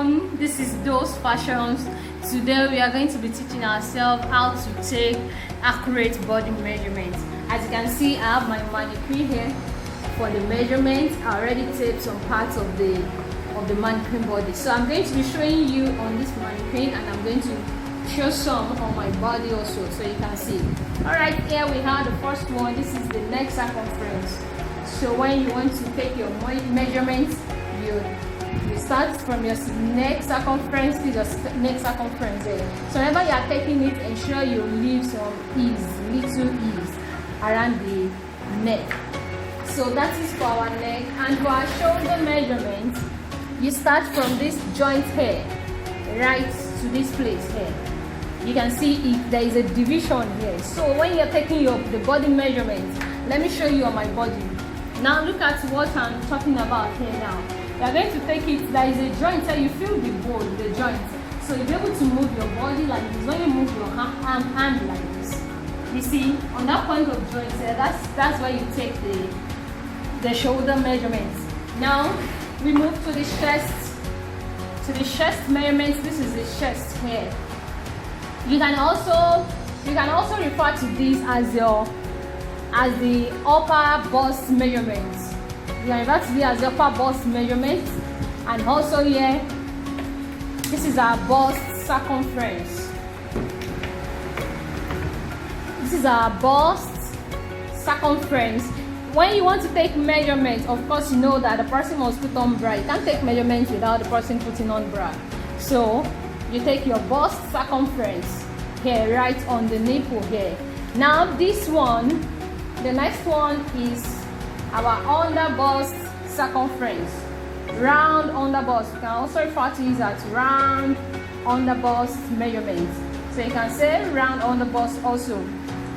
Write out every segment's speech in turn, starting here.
welcome. This is Those Fashions. Today we are going to be teaching ourselves how to take accurate body measurements. As you can see, I have my mannequin here for the measurement. I already taped some parts of the mannequin body, so I'm going to be showing you on this mannequin, and I'm going to show some on my body also, so you can see. All right, here we have the first one. This is the neck circumference. So when you want to take your measurements, you start from your neck circumference to your neck circumference there. So whenever you are taking it, ensure you leave some little ease around the neck. So that is for our neck. And for our shoulder measurement, you start from this joint here, right to this place here. You can see there is a division here. So when you're taking the body measurement, let me show you on my body. Now look at what I'm talking about here now. You are going to take it, there is a joint here, you feel the bone, the joint. So you'll be able to move your body like this. When you move your hand like this, you see, on that point of joint there, that's where you take the shoulder measurements. Now we move to the chest. To the chest measurements. This is the chest here. You can also refer to this as the upper bust measurements. You can refer to this as the upper bust measurement. And also here, this is our bust circumference. This is our bust circumference. When you want to take measurements, of course you know that the person must put on bra. You can't take measurements without the person putting on bra. So you take your bust circumference here, right on the nipple here. Now this one, the next one is our under bust circumference. Round under bust. You can also refer to it as round under bust measurement. So you can say round under bust also.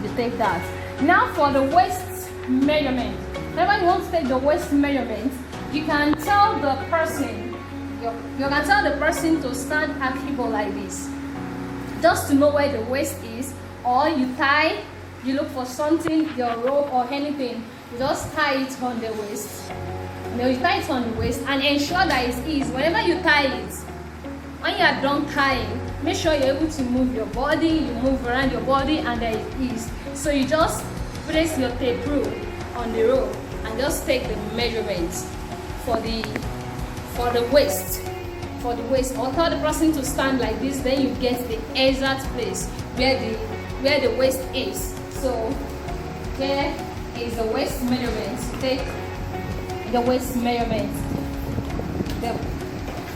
You take that. Now for the waist measurement. Whenever you want to take the waist measurement, you can tell the person to stand active like this, just to know where the waist is. Or you look for something, your rope or anything, you just tie it on the waist. Now you tie it on the waist and ensure that it's easy. Whenever you tie it, when you are done tying, make sure you're able to move your body, you move around your body, and there is ease. So you just place your tape rule on the rope and just take the measurements for the waist. For the waist, or tell the person to stand like this, then you get the exact place where the waist is. So here is the waist measurement. Take the waist measurement.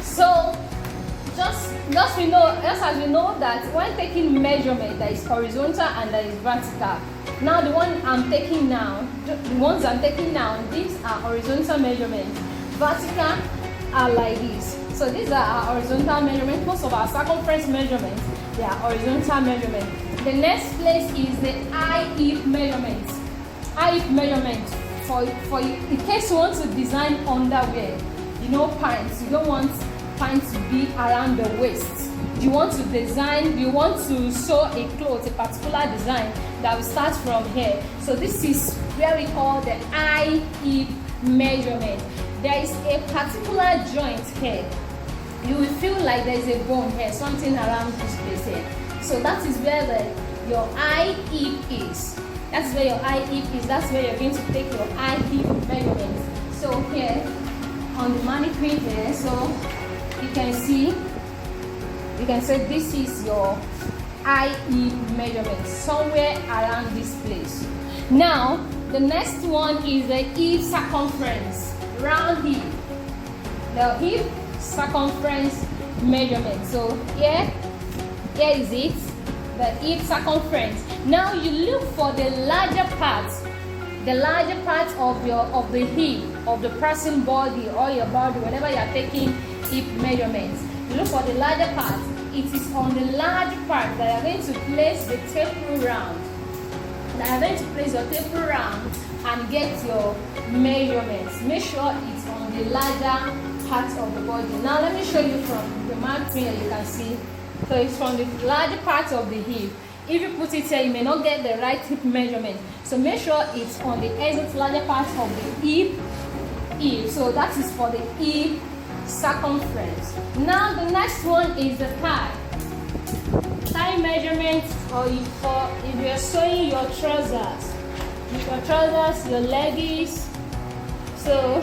So just as we know that when taking measurement, there is horizontal and there is vertical. Now the ones I'm taking now, these are horizontal measurements. Vertical are like this. So these are our horizontal measurements. Most of our circumference measurements, they are horizontal measurements. The next place is the eye hip measurement. Eye hip measurement for in case you want to design underwear, pants. You don't want pants to be around the waist. You want to sew a cloth, a particular design that will start from here. So this is where we call the eye hip measurement. There is a particular joint here. You will feel like there is a bone here, something around this place here. So that is where your eye hip is. That's where your eye hip is. That's where you're going to take your eye hip measurement. So here on the mannequin here, so you can say this is your eye hip measurement, somewhere around this place. Now the next one is the hip circumference, round hip. The hip circumference measurement. So here is it, the hip circumference. Now you look for the larger part of the hip of the person body or your body. Whenever you are taking hip measurements, you look for the larger part. It is on the large part that you are going to place the tape rule round. Now you are going to place your tape rule round and get your measurements. Make sure it's on the larger part of the body. Now let me show you from the mannequin. You can see. So it's from the larger part of the hip. If you put it here, you may not get the right hip measurement. So make sure it's on the exact larger part of the hip. So that is for the hip circumference. Now the next one is the thigh. Thigh measurement, or if you're sewing your trousers, your leggings, so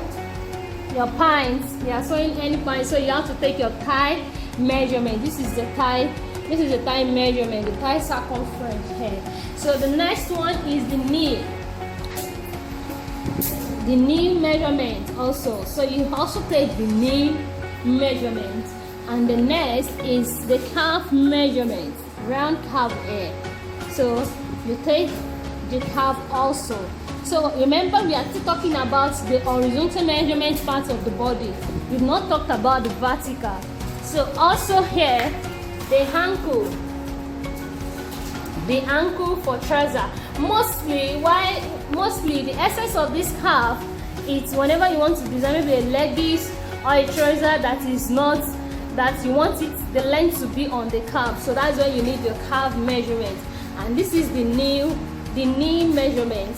your pants, you are sewing any pants, so you have to take your thigh measurement. This is the thigh measurement, the thigh circumference here. So the next one is the knee. The knee measurement also. So you also take the knee measurement. And the next is the calf measurement, round calf here. So you take the calf also. So remember, we are still talking about the horizontal measurement part of the body. We've not talked about the vertical. So also here, the ankle for trouser. Mostly the essence of this calf, it's whenever you want to design maybe a leggings or a trouser that is not, that you want it, the length to be on the calf. So that's why you need your calf measurement. And this is the knee measurement.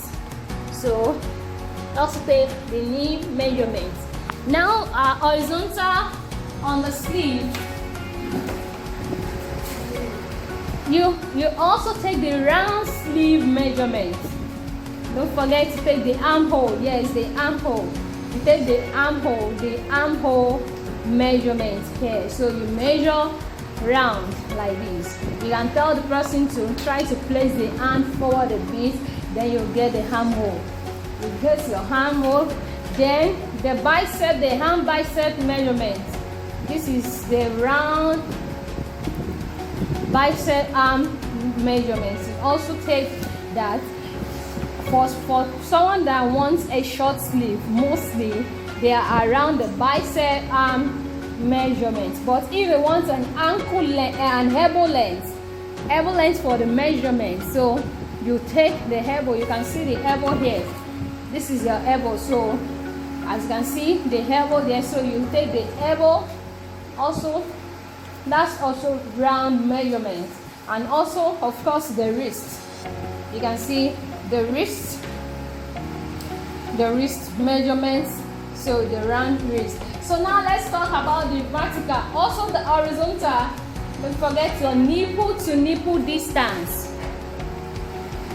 So also take the knee measurement. Now our horizontal on the sleeve. You also take the round sleeve measurement. Don't forget to take the armhole. Yes, the armhole. You take the armhole measurement here. So you measure round like this. You can tell the person to try to place the hand forward a bit, then you'll get the armhole. You get your armhole. Then the hand bicep measurement. This is the round bicep arm measurements. You also take that for someone that wants a short sleeve. Mostly they are around the bicep arm measurement. But if you want an ankle length and elbow length for the measurement, so you take the elbow. You can see the elbow here. This is your elbow. So as you can see the elbow there. So you take the elbow also. That's also round measurement. And also, of course, the wrist. You can see the wrist measurements. So the round wrist. So now let's talk about the vertical. Also the horizontal. Don't forget your nipple to nipple distance.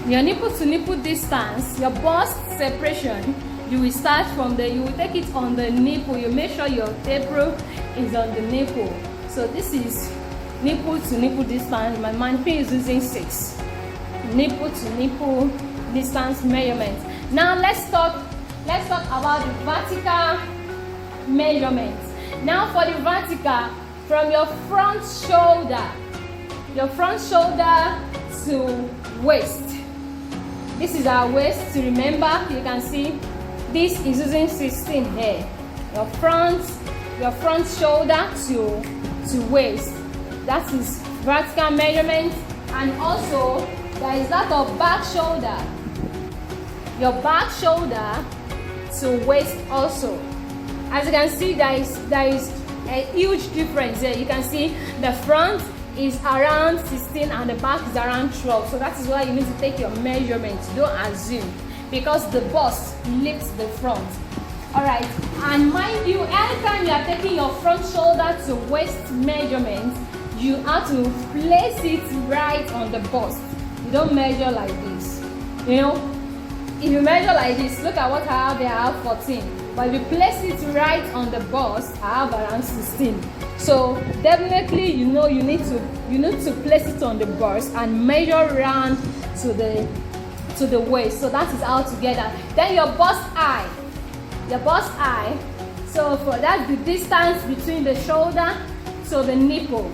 Your nipple to nipple distance, your bust separation, you will start from there. You will take it on the nipple. You make sure your taper is on the nipple. So this is nipple to nipple distance. My mannequin is using 6. Nipple to nipple distance measurement. Now let's talk about the vertical measurements. Now for the vertical, from your front shoulder to waist. This is our waist. To remember, you can see this is using 16 here. Your front shoulder to waist. That is vertical measurement. And also there is that of back shoulder. Your back shoulder to waist also. As you can see, there is a huge difference there. You can see the front is around 16 and the back is around 12. So that is why you need to take your measurements. Don't assume, because the bust lifts the front. Alright, and mind you, anytime you are taking your front shoulder to waist measurement, you have to place it right on the bust. You don't measure like this. You know, if you measure like this, look at what I have there. I have 14. But if you place it right on the bust, I have around 16. So definitely, you know, you need to place it on the bust and measure round to the waist. So that is all together. Then your bust eye. So for that, the distance between the shoulder to the nipple.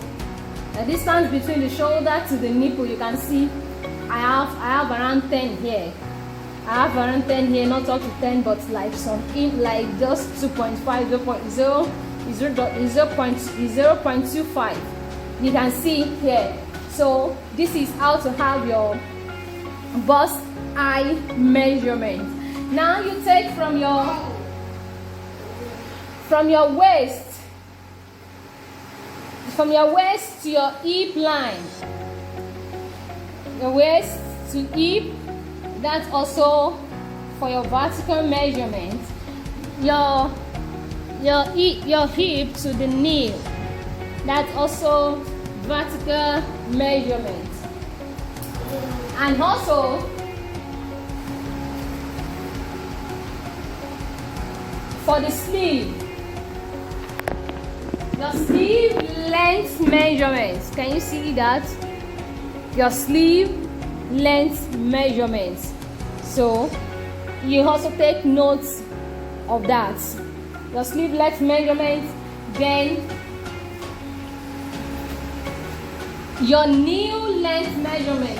The distance between the shoulder to the nipple, you can see I have around 10 here. I have around 10 here, not up to 10, but like like just 2.5, 0.0, 0.25. You can see here. So this is how to have your bust eye measurement. Now you take from your waist to your hip line. Your waist to hip. That's also for your vertical measurement. Your your hip to the knee. That's also vertical measurement. And also for the sleeve, your sleeve length measurements. Can you see that? Your sleeve length measurements. So you also take notes of that. Your sleeve length measurements, then your knee length measurement.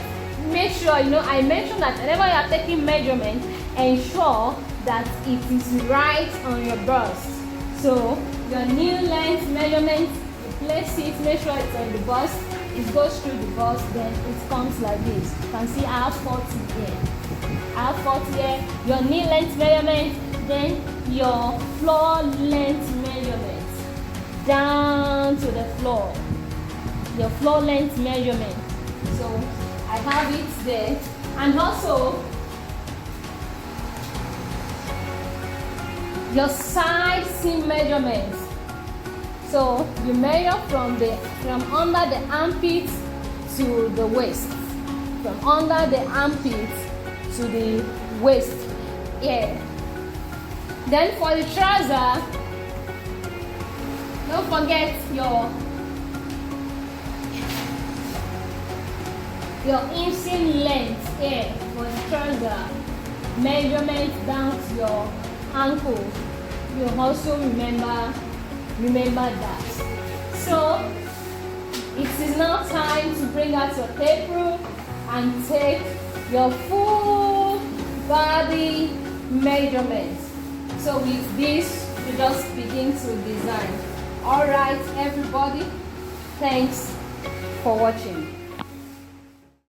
Make sure, I mentioned that whenever you are taking measurement, ensure that it is right on your bust. So your knee length measurement, you place it, make sure it's on the bust, it goes through the bust, then it comes like this. You can see I have 40 here. I have 40 here. Your knee length measurement, then your floor length measurement. Down to the floor. Your floor length measurement. So I have it there. And also your side seam measurements. So you measure from under the armpit to the waist. From under the armpit to the waist. Yeah. Then for the trouser, don't forget your inseam length here for the trouser. Measurement down to your ankle. You also remember that. So it is now time to bring out your tape rule and take your full body measurements. So with this, you just begin to design. All right, everybody. Thanks for watching.